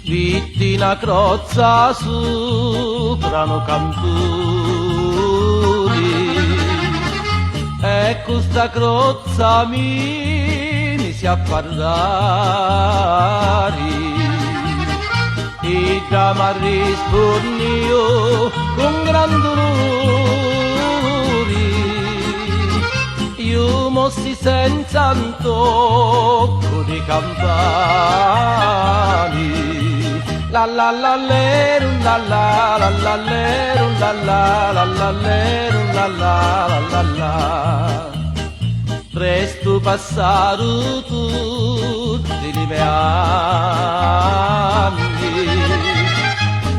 Vittina crozza soprano canturi e questa crozza mi si a parlare e da mi rispondi io con gran dolore io mossi senza un tocco di campani la la la leru la la la la leru la la la la leru la la la la la presto passato tutti i miei anni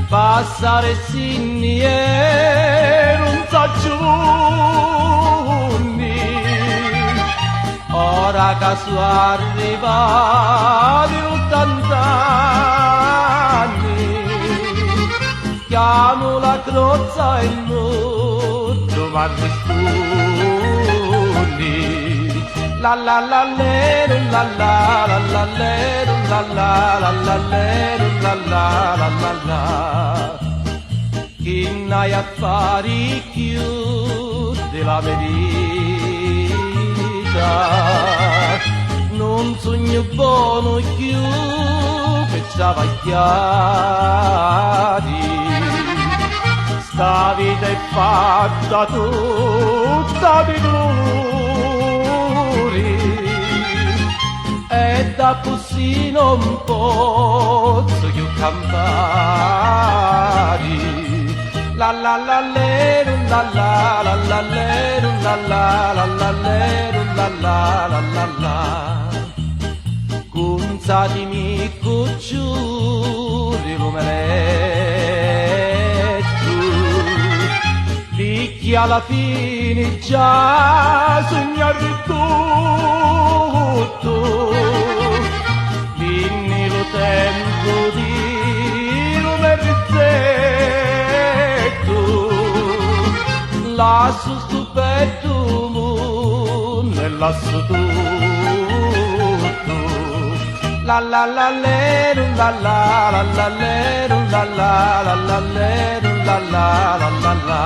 passare sinni e non so giorni ora che sono arrivati 80 anni chiamo la crozza e non rispondi la la la leru la la la la leru la la la la leru la la la la la chi n'hai affari chiudi la verità non sogno buono più che ciavacchiati sta vita è fatta tutta di dolori e da così non posso più campare la la la leru la la la la leru la la la la leru la la la la la contatemi cucciuri lumeretto picchi alla fine già sognare tutto finì lo tempo di lumeretto lasso stupendo nell'asso tutto la la la leru la la la la leru la la la la leru la la la la la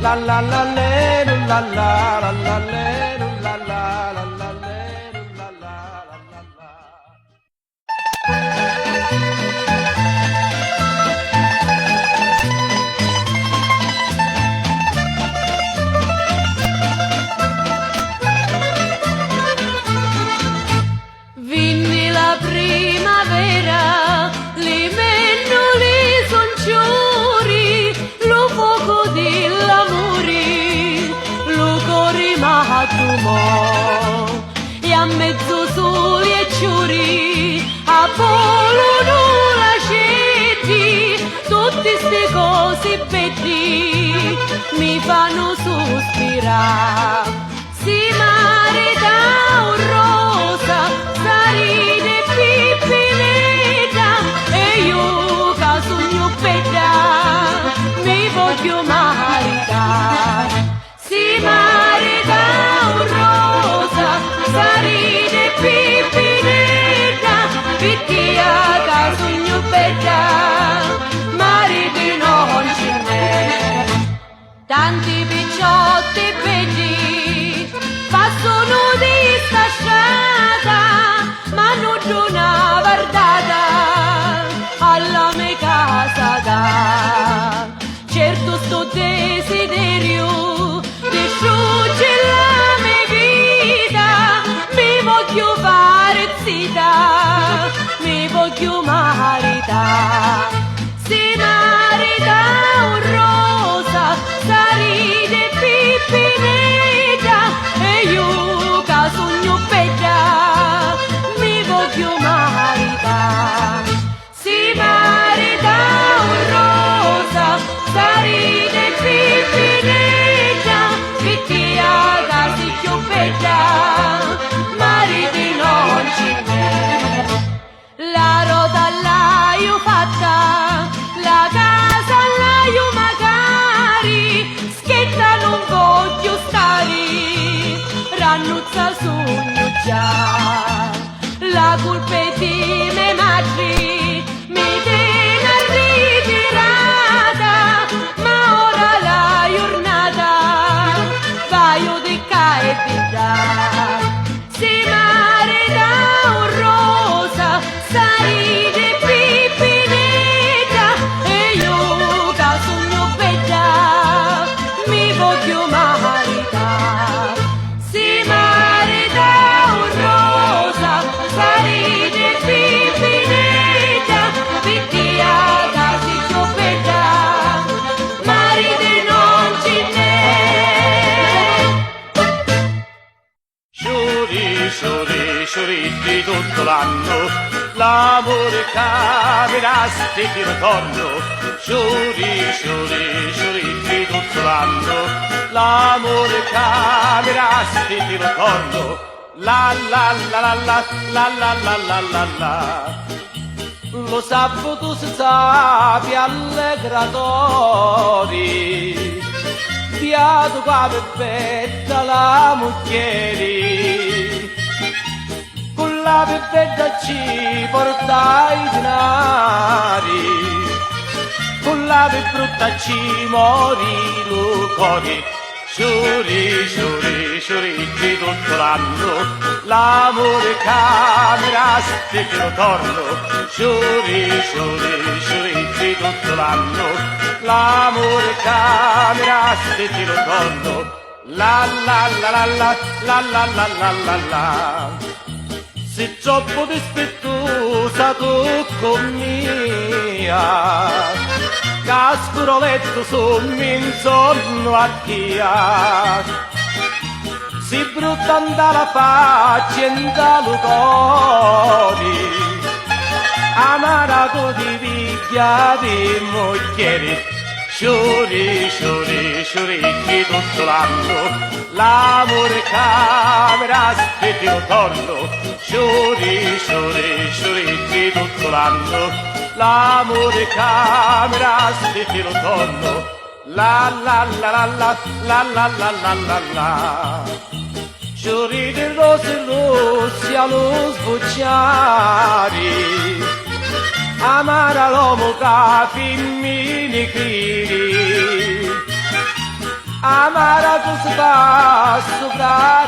la la la leru la la la la leru la la la la leru la la la la la Vinni la primavera, li mennoli son ciuri, lo fuoco dell'amore, lo cuore m'attumò. E a mezzo soli e ciuri, a volo la cetti, tutte ste cose belli mi fanno sospirare. Si marita un rosa, saride pipineta e io che sogno bella mi voglio maritare. Si marita un rosa, saride pipineta picchia che sogno bella mariti non ce n'è. Tanti picciotti belli passano di sta strada, ma non una guardata alla mia casa da. Certo sto desiderio di scioglie la mia vita, mi voglio fare zita, mi voglio maritare. Si marita un rosa, saride pipineta e io che sogno bella mi voglio maritare. Si marita un rosa, saride pipineta picchia che si più bella mariti non ce n'è. La roda l'hai fatta, la l'amore camerasti di ritorno, sciuri di tutto l'anno, l'amore camerasti di ritorno, la la la la la la la la la la la. Lo sabato si sapi allegratori, fiato qua perfetta la mucchieri, con la perfetta ci portai i denari, con la più brutta ci mori lucori, sciuri di tutto l'anno, l'amore camerasti di ritorno, sciuri di tutto l'anno, l'amore camerasti di ritorno, la la la la la la la la la la la. Se troppo dispettosa tu con mia, cascuro letto sommi intorno a chia, si brutta andare faccia in dallo cori, amara tu di picchia di moglieri, sciuri di tutto l'anno, l'amore camerasti di ritorno, sciuri di tutto l'anno, l'amore camerasti di ritorno, la la la la la la la la la la la. Sciuri di rose rossi allo sbocciare, amara l'uomo che femmini cridi, amara tu si fa sopra